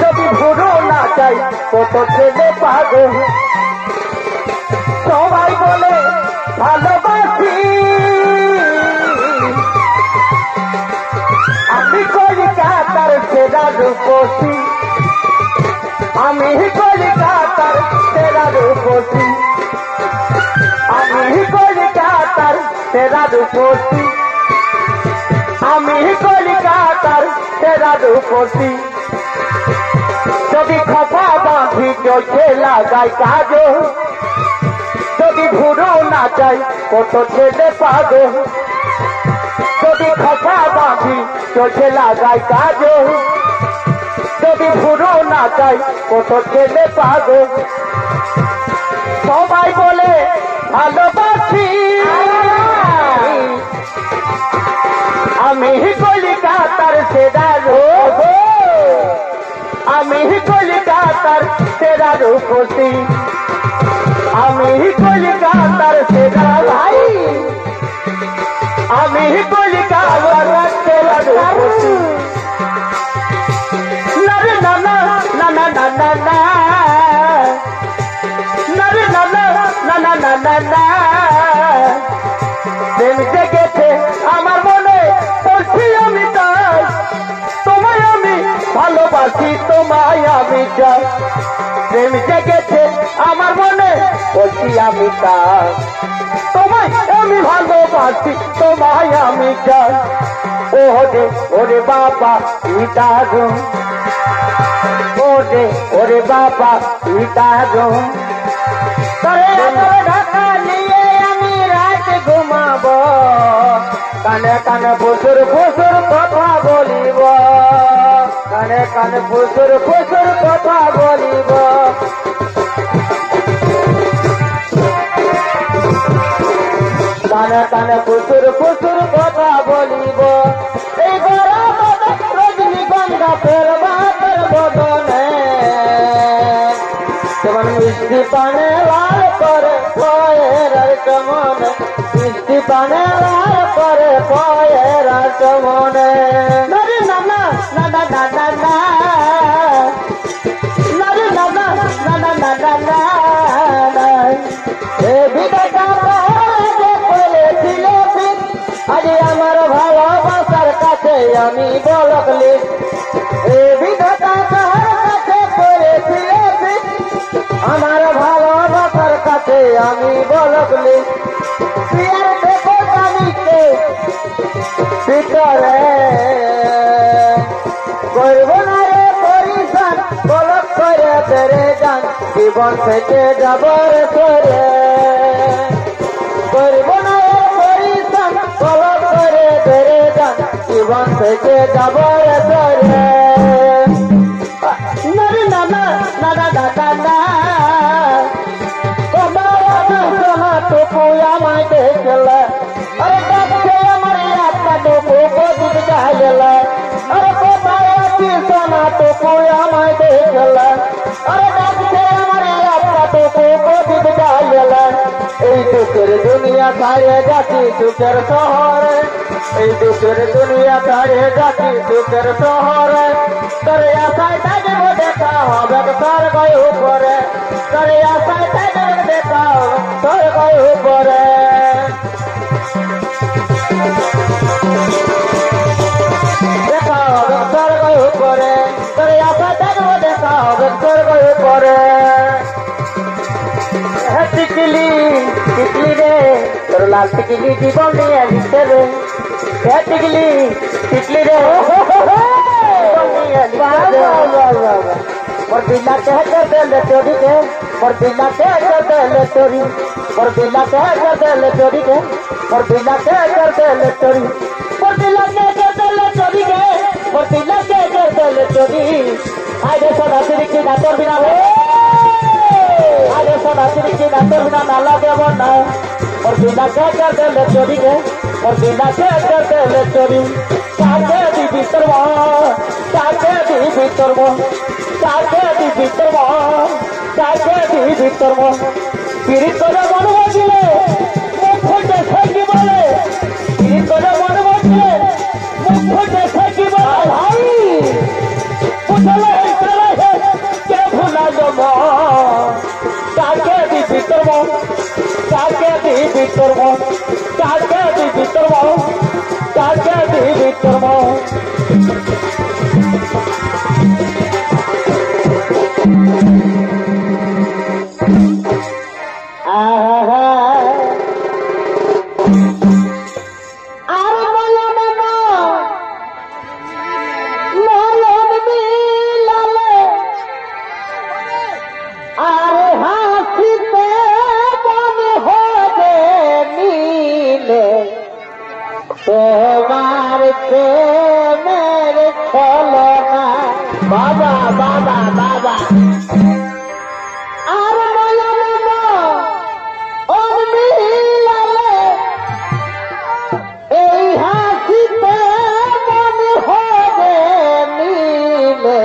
যদি ভুরো না যায় কত ছেলে পাগো সবাই বলে ভালোবাসি আমি কলিকাতার সেরা রূপসী আমি কলিকাতার সেরা রূপসী আমি কলিকাতার সেরা রূপসী আমি কলিকাতার সেরা রূপসী যদি খপা বাঁধি চোখে লাগাই কাজে যদি ভুরো না চাই কত ছেলে পাগো যদি খপা বাঁধি চোখে লাগাই কাজে যদি ভুরো না চাই কত ছেলে পাগো সবাই বলে ভালোবাসি আমি কলিকাতার সেরা রূপ আমি কলিকাতার সেরা রূপসী আমি কলিকাতার সেরা ভাই আমি কলিকাতার সেরা রূপসী নারে নানা নানা নানা না নারে নানা নানা নানা না প্রেম জেগেছে আমার মনে বলছি আমি তাই তোমায় আমি ভালোবাসি তোমায় আমি চাই প্রেম জেগেছে আমার মনে বলছি আমি চাই তোমায় আমি ভালোবাসি তোমায় আমি চাই ওরে ওরে বাবা ইদারু ওরে বাবা ইদারু তরে ঢাকা নিয়ে আমি রাত ঘুমাবো কানে কানে ফুসুর ফুসুর কথা বলিব কানে কানে ফুসুর ফুসুর কথা বলিব কানে কানে ফুসুর ফুসুর কথা বলিব এই গরম রজনীগন্ধা ফেরবাতের বদনে যেমন মিষ্টি পানে লাল করে পয়ের চমনে মিষ্টি পানে লাল করে পয়ের চমনে নারে নানা নানা নানা না নারে নানা নানা নানা না এ বিদাটা করেছিল আজ আমার ভালোবাসার কাছে আমি বলকলি এ বিধাতা কার কাছে করেছিল আমার ভালোবাসার কাছে আমি বলকলি প্রিয়ার দেখো জানিকে ভিতরে করব না রে পরিশান বলক করে তেরে যান জীবন থেকে যাবার করে করব না রে পরিশান বলক করে তেরে যান জীবন থেকে যাবার করে নারে নানা নানা দাদা না টুকু আমায় দেখল আরে ডাকছে আমার একটা টুকু বদিত গেল আরে কোথায় আছি সোনা টুকু আমায় দেখল আরে ডাকছে আমার একটা টুকু বদিত গেল এই দুঃখের দুনিয়া ছাড়িয়ে যাচ্ছি দুঃখের শহরে এই দুঃখের দুনিয়া ছাড়িয়ে যাচ্ছি দুঃখের শহরে তোর আশায় থাকবো দেখা হবে তোর গায়ে উপরে তোর আশায় থাকবো দেখা তোর গায়ে উপরে দেখা হবে তোর গায়ে উপরে তোর আশায় থাকবো দেখা হবে তোর গায়ে উপরে টিকলি টিকলি রে তোর লাল টিকলি জীবন নিয়ে লিখতে রে টিকলি টিকলি রে और बिल्ला कह कर दे ले चोरी के और बिल्ला कह कर दे ले चोरी और बिल्ला कह कर दे ले चोरी के और बिल्ला कह कर दे ले चोरी और बिल्ला कह कर दे ले चोरी के और बिल्ला कह कर दे ले चोरी आज सदा सिरी की नातर बिना आज सदा सिरी की नातर बिना नाला के बना और बिल्ला कह कर दे ले चोरी के और बिल्ला कह कर दे ले चोरी काके दी भीतर काके दी भीतर काके दी भीतर काके दी भीतर পিড়ি করে মন বাজিলে মুখ ফুটে থাকি বলে পিড়ি করে মন বাজিলে মুখ ফুটে থাকি বলে ভাই বুঝলে চলে কে ভুলা যাব কাকে দি ভীतर কাকে দি ভীतर কাকে দি ভীतर কাকে দি ভীतर তোমার প্রেমের ছলনা বাবা বাবা বাবা আর নয়ন অমিলালে এই হাসিতে মনে হবে মিলে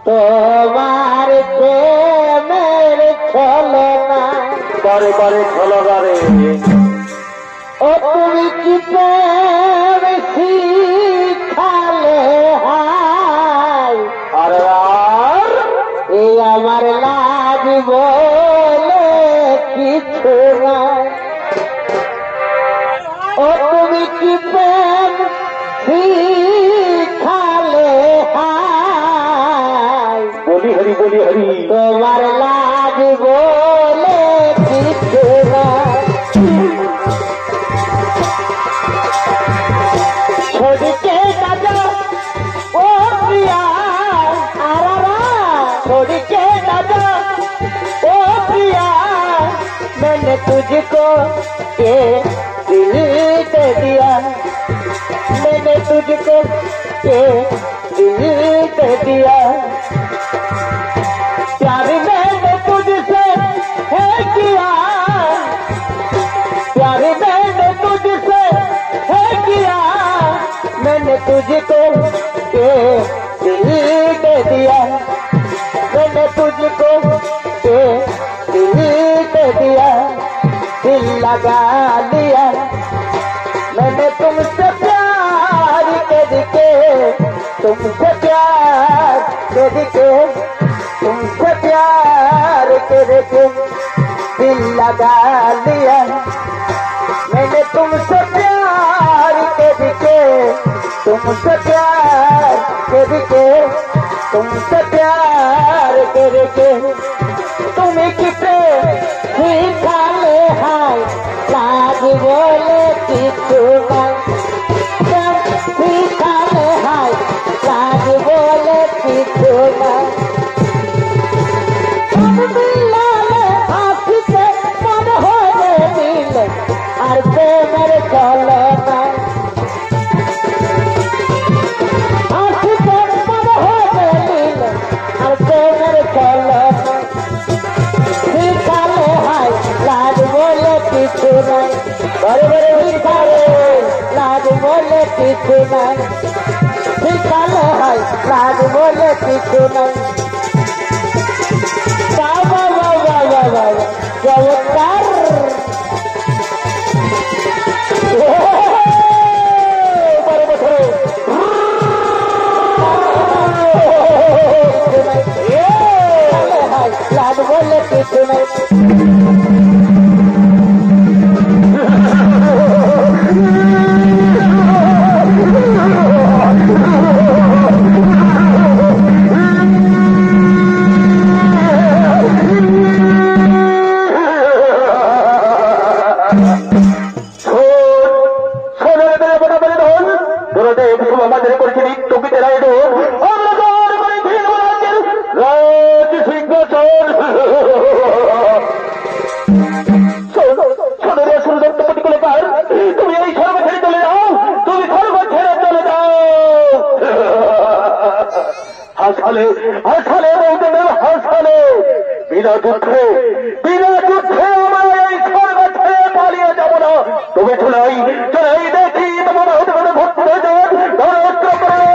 তোমার প্রেমের ছলনা বারে বারে ছলগারে ও তুমি কি প্রেম শিখালে হাই আরে আর এই আমার লাজ বলে কিছু নাই ও তুমি কি প্রেম শিখালে হাই বলি হরি। তোমার লাজ বলে কিছু না, छोड़के दादा ओ प्रिया आरा, छोड़के दादा ओ प्रिया, मैंने तुझको ये दिल दे दिया, मैंने तुझको ये दिल दे दिया, प्यार मैंने तुझसे है किया, प्यार मैंने तुझसे है किया, मैंने तुझको ये दिल दे दिया, मैंने तुझको ये दिल दे दिया, दिल लगा लिया, मैंने तुमसे प्यार करके, तुमसे प्यार करके, तुमसे प्यार करके दिल लगा लिया, मैंने तुमसे प्यार करके, तुमसे प्यार करके, तुमसे प्यार करके, तुम्हें किसे सिखाले हाय लाज बोले किसको सिखाले हाय लाज बोले किसको आँखी से मन हो दिल और प्रेमर चले ना, आँखी से मन हो दिल और प्रेमर चले ना, सिखाले हाय लाज बोले किछु नहीं, बड़े बड़े सिखाले लाज बोले किछु नहीं, सिखाले हाय लाज बोले किछु नहीं, बाबा बाबा बाबा चमत्कार लाड बोले किछु नहीं, হাসালে হাসালে বলতে হাসালে, বিনা দুঃখে আমার এই স্বর্গ ছেড়ে পালিয়ে যাব না, তুমি চলাই চলাই দেখি তোমার ভক্ত ধরত্র করে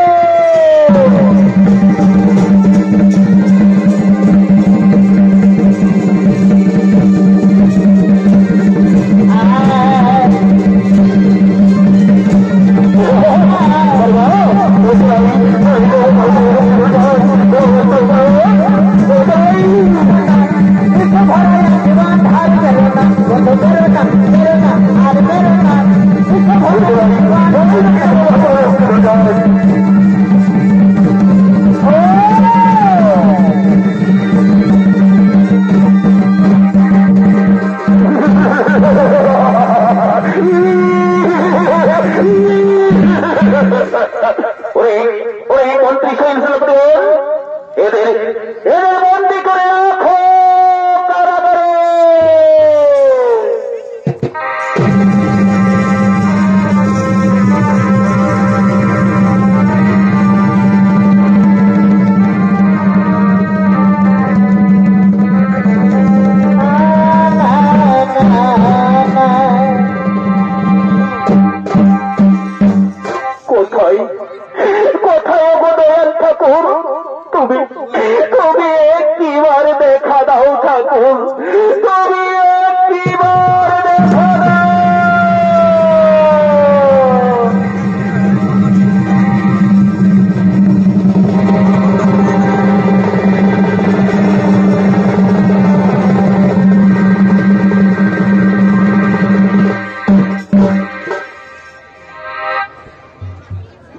মন্ত্রী এদের বন্দি করে রাখো কারাগারে। কোথায় কোথায় গো দয়াল ঠাকুর, তুমি তুমি একটিবার দেখা দাও ঠাকুর, তুমি একটিবার দেখা দাও।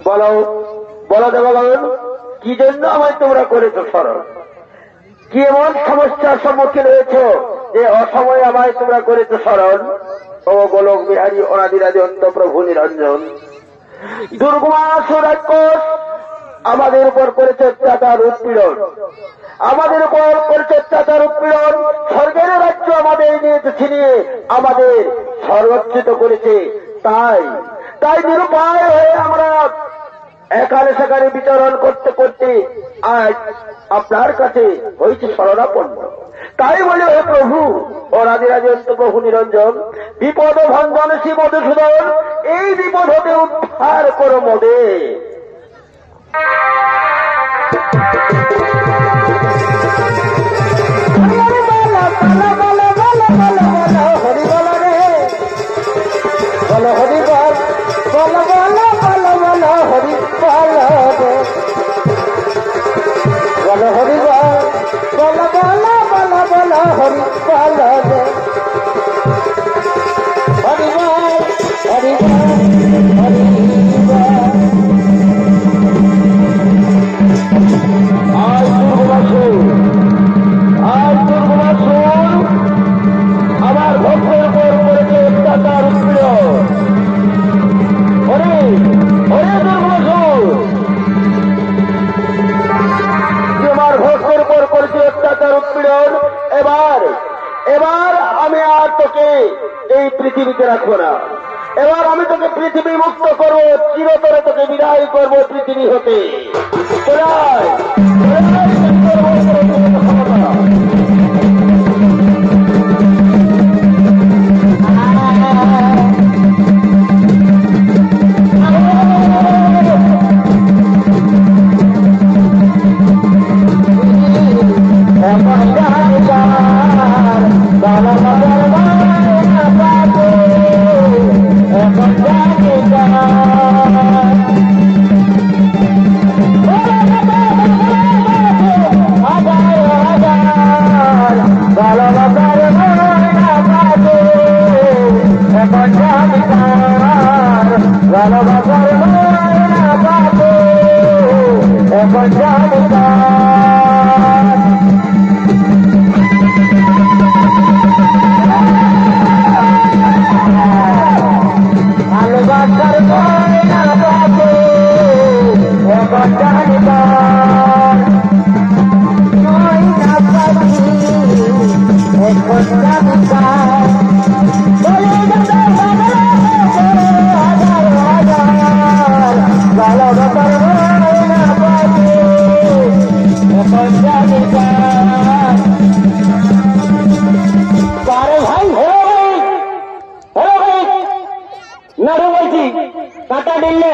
বলো বলো দেবাগন, কি জন্য আমায় তোমরা করেছো স্মরণ? কি এমন সমস্যার সম্মুখীন হয়েছ যে অসময়ে আমায় তোমরা করেছ স্মরণ? ও গোলক বিহারী অনাদিরাদি অন্ত প্রভু নিরঞ্জন, দুর্গমাসুর রাক্ষস আমাদের উপর করেছে অত্যাচার উৎপীড়ন, আমাদের উপর করেছে অত্যাচার উৎপীড়ন, স্বর্গের রাজ্য আমাদের নিয়েছে ছিনিয়ে আমাদের সর্বোচ্চিত করেছে। তাই নিরুপায় হয়ে আমরা এখানে সেখানে বিচরণ করতে করতে আজ আপনার কাছে হয়েছে শরণাপন্ন। তাই বলে হে প্রভু ও রাজিরাজি প্রভু নিরঞ্জন, বিপদ ভঞ্জন শ্রী মধুসূদন, এই বিপদ হতে উদ্ধার করো মোদে। বল হরি বল, বল বল বল বল হরি বল রে, বল হরি বল, বল বল বল বল হরি বল রে, হরি বল হরি বল হরি বল। আজ দুর্গমাসুর আমার ভক্তের উপর করেছে অত্যাচার উৎপীড়ন। হরে হরে দুর্গমাসুর, আমার ভক্তের উপর করেছে অত্যাচার উৎপীড়ন। এবার আমি আর তোকে এই পৃথিবীতে রাখবো না। এবার আমি তোকে পৃথিবী মুক্ত করবো, চিরতরে তোকে বিদায় করবো পৃথিবী হতে। কাটা দিলে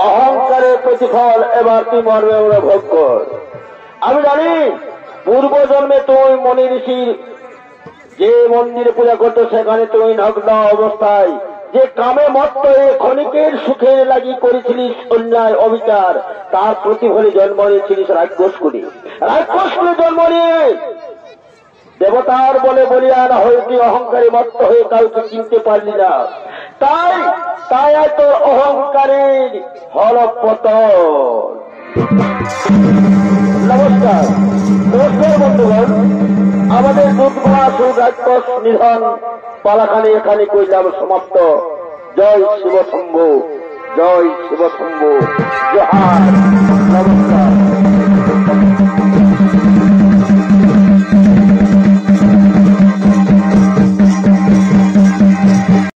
অহংকারের প্রতিফল এবার তুই মরবে ওরা ভোগ কর। আমি জানি পূর্ব জন্মে তুই মনি ঋষির যে মন্দিরে পূজা করতো সেখানে তুই নগ্ন অবস্থায় যে কামে মত্ত হয়ে ক্ষণিকের সুখে লাগি করেছিলিস অন্যায় অবিচার, তার প্রতিফলে জন্ম নিয়েছিলিস রাক্ষসকুলে। রাক্ষসকুলে জন্ম নিয়ে দেবতার বলে বলিয়ান হয়ে তুই অহংকারে মত্ত হয়ে কাউকে চিনতে পারলি না। তাই তাই তোর অহংকারের হলপতন। নমস্কার নমস্কার বন্ধুগণ, আমাদের দুধমাসু রাক্ষস নিধন পালাখানে এখানে কইলাম সমাপ্ত। জয় শিব শম্ভু, জয় শিব শম্ভু, জয়।